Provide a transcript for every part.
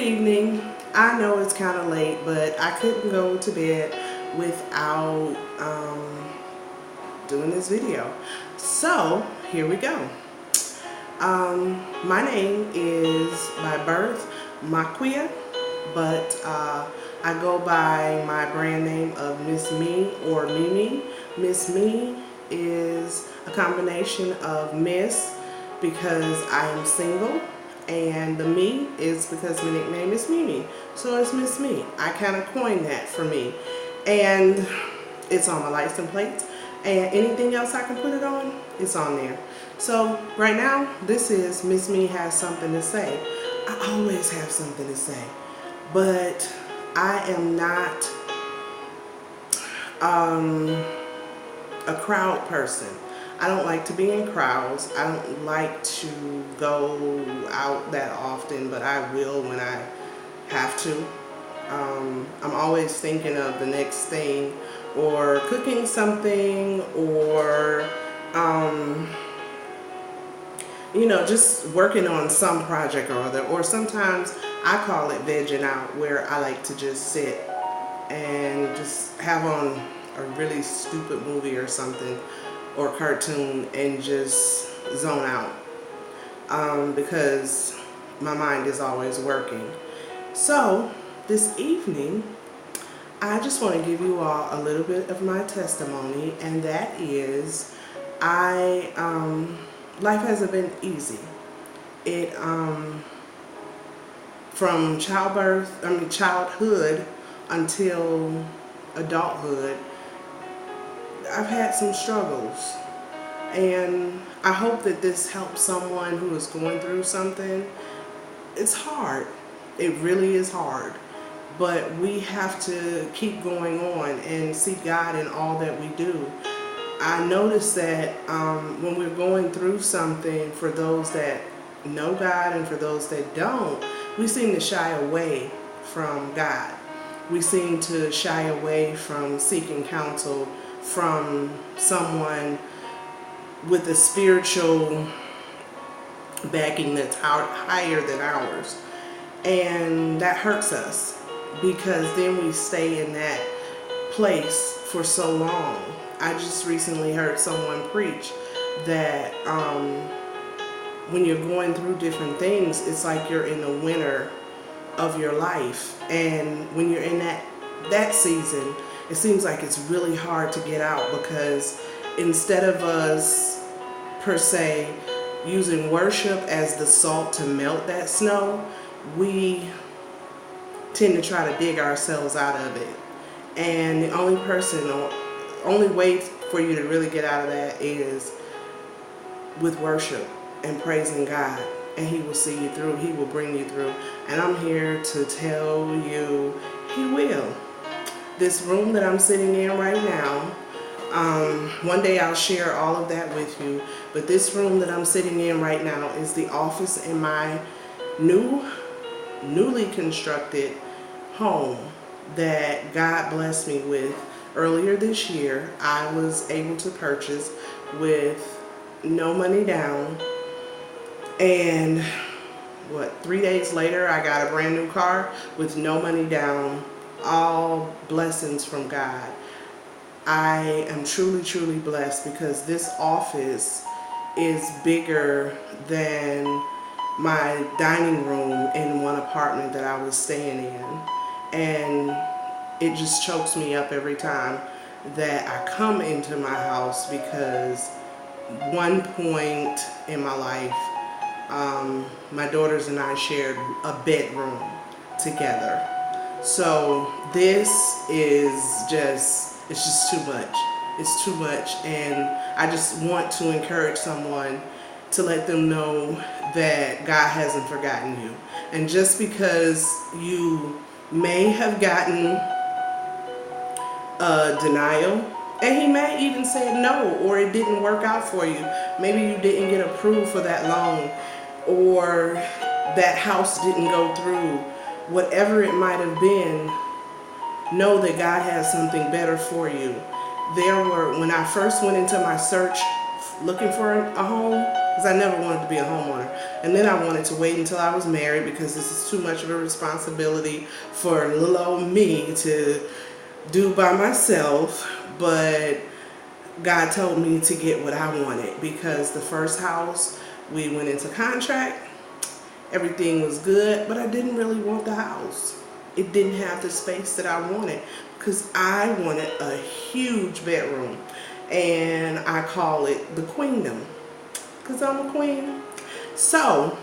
evening. I know it's kind of late, but I couldn't go to bed without doing this video. So here we go. My name is by birth Maquia, but I go by my brand name of Miss Me or Mimi. Miss Me is a combination of Miss because I am single, and the Me is because my nickname is Mimi. So it's Miss Me. I kind of coined that for me. And it's on my license plates. And anything else I can put it on, it's on there. So right now, this is Miss Me Has Something to Say. I always have something to say. But I am not a crowd person. I don't like to be in crowds. I don't like to go out that often, but I will when I have to. I'm always thinking of the next thing, or cooking something, or just working on some project or other. Or sometimes I call it vegging out, where I like to just sit and just have on a really stupid movie or something, or cartoon, and just zone out because my mind is always working. So this evening, I just want to give you all a little bit of my testimony, and that is, life hasn't been easy. It from childhood until adulthood, I've had some struggles, and I hope that this helps someone who is going through something. It's hard. It really is hard. But we have to keep going on and seek God in all that we do. I notice that when we're going through something, for those that know God and for those that don't, we seem to shy away from God. We seem to shy away from seeking counsel from someone with a spiritual backing that's higher than ours. And that hurts us, because then we stay in that place for so long. I just recently heard someone preach that when you're going through different things, it's like you're in the winter of your life. And when you're in that season, it seems like it's really hard to get out, because instead of us, per se, using worship as the salt to melt that snow, we tend to try to dig ourselves out of it. And the only way for you to really get out of that is with worship and praising God. And He will see you through. He will bring you through. And I'm here to tell you, He will. This room that I'm sitting in right now, one day I'll share all of that with you. But this room that I'm sitting in right now is the office in my newly constructed home that God blessed me with earlier this year. I was able to purchase with no money down, and 3 days later I got a brand new car with no money down. All blessings from God. I am truly blessed, because this office is bigger than my dining room in one apartment that I was staying in. And it just chokes me up every time that I come into my house, because one point in my life, my daughters and I shared a bedroom together. So this is it's just too much. It's too much. And I just want to encourage someone to let them know that God hasn't forgotten you. And just because you may have gotten a denial, and He may even say no, or it didn't work out for you. Maybe you didn't get approved for that loan, or that house didn't go through. Whatever it might have been, know that God has something better for you. When I first went into my search looking for a home, because I never wanted to be a homeowner. And then I wanted to wait until I was married because this is too much of a responsibility for little old me to do by myself. But God told me to get what I wanted because the first house we went into contract, everything was good, but I didn't really want the house. It didn't have the space that I wanted because I wanted a huge bedroom, and I call it the queendom because I'm a queen. So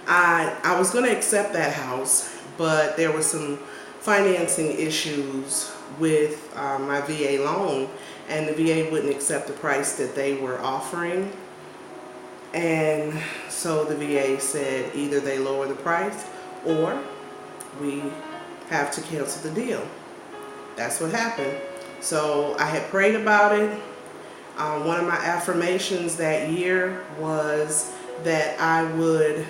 I was going to accept that house, but there were some financing issues with my VA loan, and the VA wouldn't accept the price that they were offering. And so the VA said either they lower the price or we have to cancel the deal. That's what happened. So I had prayed about it. One of my affirmations that year was that I would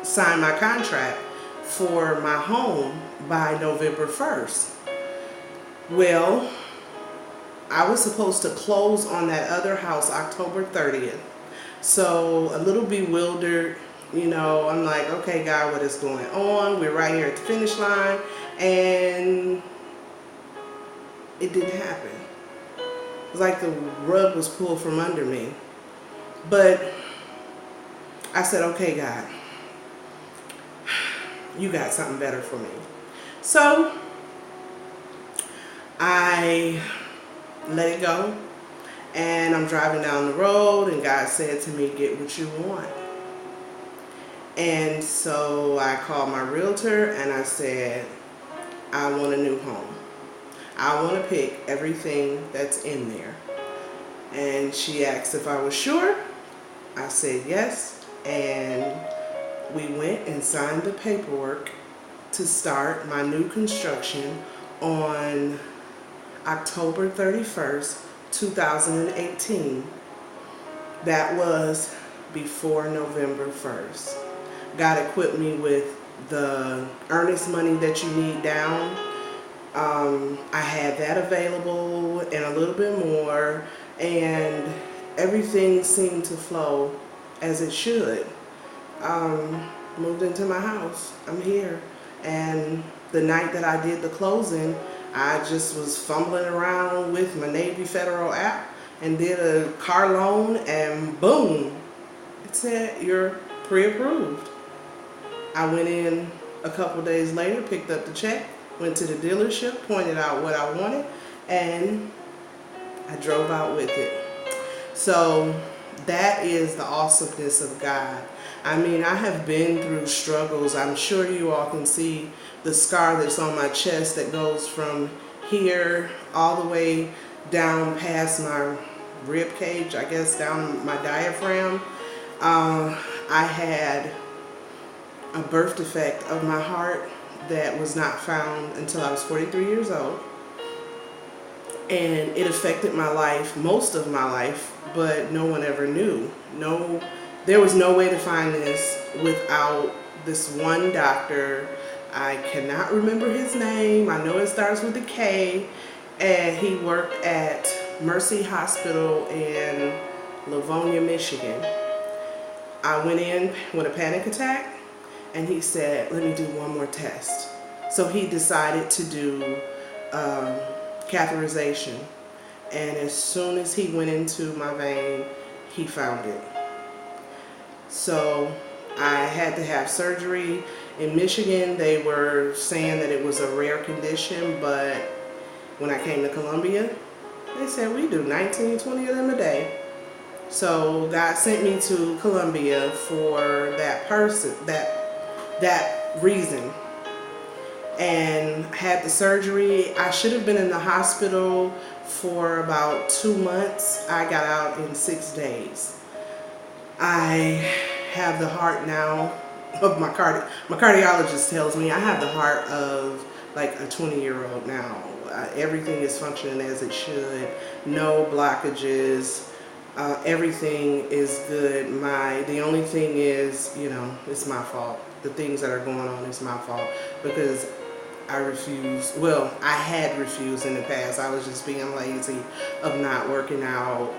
sign my contract for my home by November 1st. Well, I was supposed to close on that other house October 30th. So a little bewildered, you know, I'm like, okay, God, what is going on? We're right here at the finish line. And it didn't happen. It was like the rug was pulled from under me. But I said, okay, God, you got something better for me. So I let it go, and I'm driving down the road, and God said to me, get what you want. And so I called my realtor and I said, I want a new home. I want to pick everything that's in there. And she asked if I was sure. I said yes, and we went and signed the paperwork to start my new construction on October 31st, 2018. That was before November 1st. God equipped me with the earnest money that you need down. I had that available and a little bit more, and everything seemed to flow as it should. Moved into my house. I'm here. And the night that I did the closing, I just was fumbling around with my Navy Federal app and did a car loan, and boom, it said you're pre-approved. I went in a couple days later, picked up the check, went to the dealership, pointed out what I wanted, and I drove out with it. So that is the awesomeness of God. I mean, I have been through struggles. I'm sure you all can see the scar that's on my chest that goes from here all the way down past my rib cage, I guess down my diaphragm. I had a birth defect of my heart that was not found until I was 43 years old. And it affected my life, most of my life, but no one ever knew. There was no way to find this without this one doctor. I cannot remember his name. I know it starts with a K. And he worked at Mercy Hospital in Livonia, Michigan. I went in with a panic attack, and he said, let me do one more test. So he decided to do catheterization. And as soon as he went into my vein, he found it. So I had to have surgery. In Michigan, they were saying that it was a rare condition, but when I came to Columbia, they said we do 19, 20 of them a day. So God sent me to Columbia for that reason, and had the surgery. I should have been in the hospital for about 2 months. I got out in 6 days. I have the heart now of my cardiologist tells me I have the heart of like a 20-year-old now. Everything is functioning as it should. No blockages. Everything is good. The only thing is, it's my fault. The things that are going on is my fault because I refused. Well, I had refused in the past. I was just being lazy of not working out,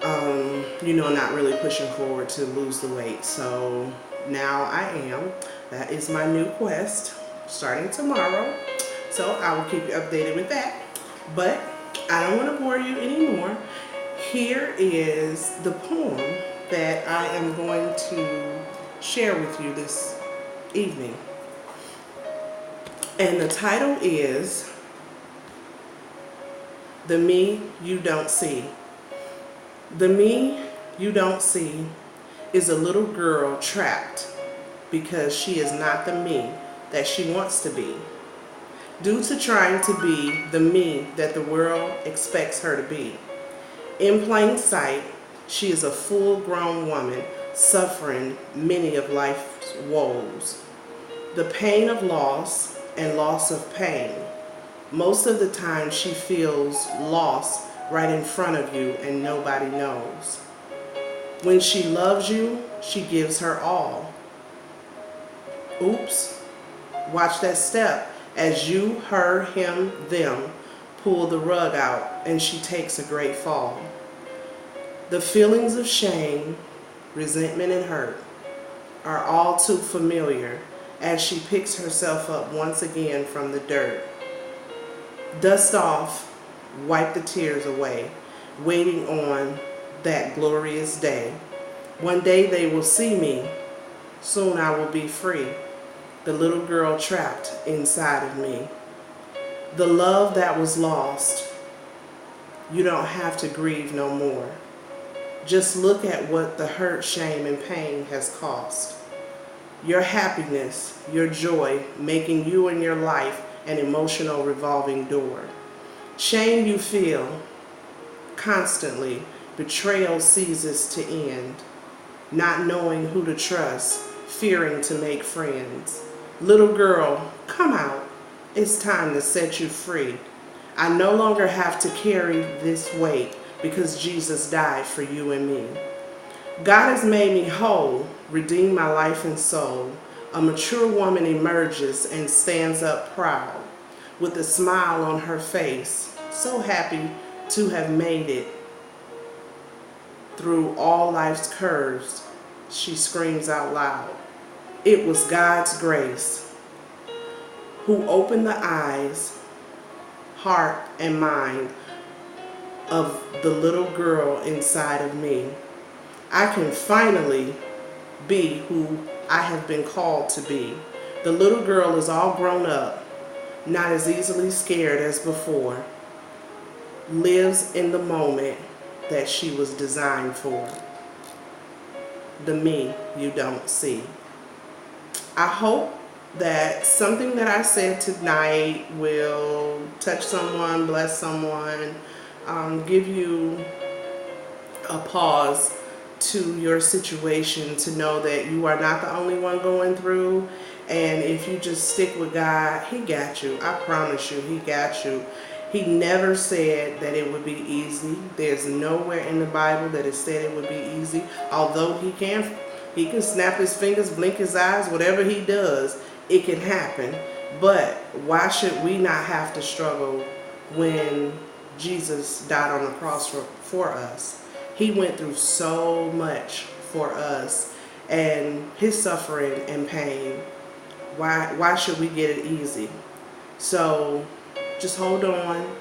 not really pushing forward to lose the weight. So now I am. That is my new quest starting tomorrow. So I will keep you updated with that. But I don't want to bore you anymore. Here is the poem that I am going to share with you this evening. And the title is The Me You Don't See. The me you don't see is a little girl trapped because she is not the me that she wants to be. Due to trying to be the me that the world expects her to be. In plain sight, she is a full-grown woman suffering many of life's woes. The pain of loss and loss of pain. Most of the time she feels lost right in front of you and nobody knows. When she loves you, she gives her all. Oops, watch that step as you, her, him, them pull the rug out and she takes a great fall. The feelings of shame, resentment, and hurt are all too familiar as she picks herself up once again from the dirt. Dust off, wipe the tears away, waiting on that glorious day. One day they will see me, soon I will be free, the little girl trapped inside of me. The love that was lost, you don't have to grieve no more. Just look at what the hurt, shame, and pain has cost. Your happiness, your joy, making you and your life an emotional revolving door. Shame you feel constantly, betrayal ceases to end. Not knowing who to trust, fearing to make friends. Little girl, come out. It's time to set you free. I no longer have to carry this weight because Jesus died for you and me. God has made me whole, redeemed my life and soul. A mature woman emerges and stands up proud, with a smile on her face, so happy to have made it through all life's curves. She screams out loud. It was God's grace who opened the eyes, heart, and mind of the little girl inside of me. I can finally be who I have been called to be. The little girl is all grown up, not as easily scared as before, lives in the moment that she was designed for. The me you don't see. I hope that something that I said tonight will touch someone, bless someone, give you a pause to your situation to know that you are not the only one going through. And if you just stick with God, He got you. I promise you, He got you. He never said that it would be easy. There's nowhere in the Bible that it said it would be easy. Although He can snap His fingers, blink His eyes, whatever He does, it can happen. But why should we not have to struggle when Jesus died on the cross for us? He went through so much for us, and His suffering and pain. Why should we get it easy? So just hold on.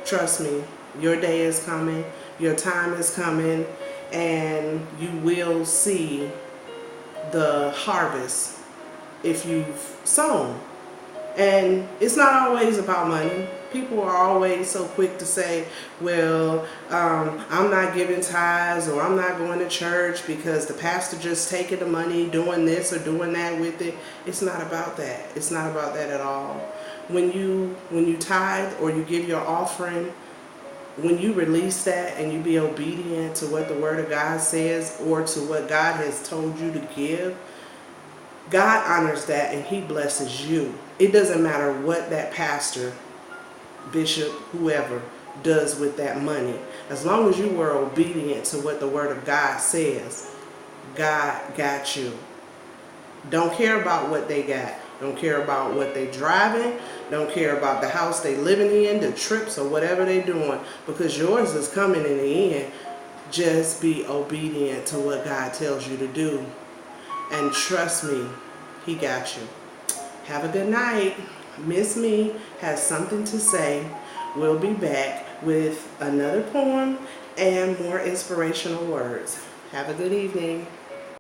Trust me, your day is coming, your time is coming, and you will see the harvest if you've sown. And it's not always about money. People are always so quick to say, well, I'm not giving tithes, or I'm not going to church because the pastor just taking the money, doing this or doing that with it. It's not about that. It's not about that at all. When you tithe or you give your offering, when you release that and you be obedient to what the Word of God says or to what God has told you to give, God honors that and He blesses you. It doesn't matter what that pastor, bishop, whoever does with that money. As long as you were obedient to what the Word of God says, God got you. Don't care about what they got. Don't care about what they driving. Don't care about the house they living in, the trips or whatever they doing, because yours is coming in the end. Just be obedient to what God tells you to do. And trust me, He got you. Have a good night. Miss Me has something to say. We'll be back with another poem and more inspirational words. Have a good evening.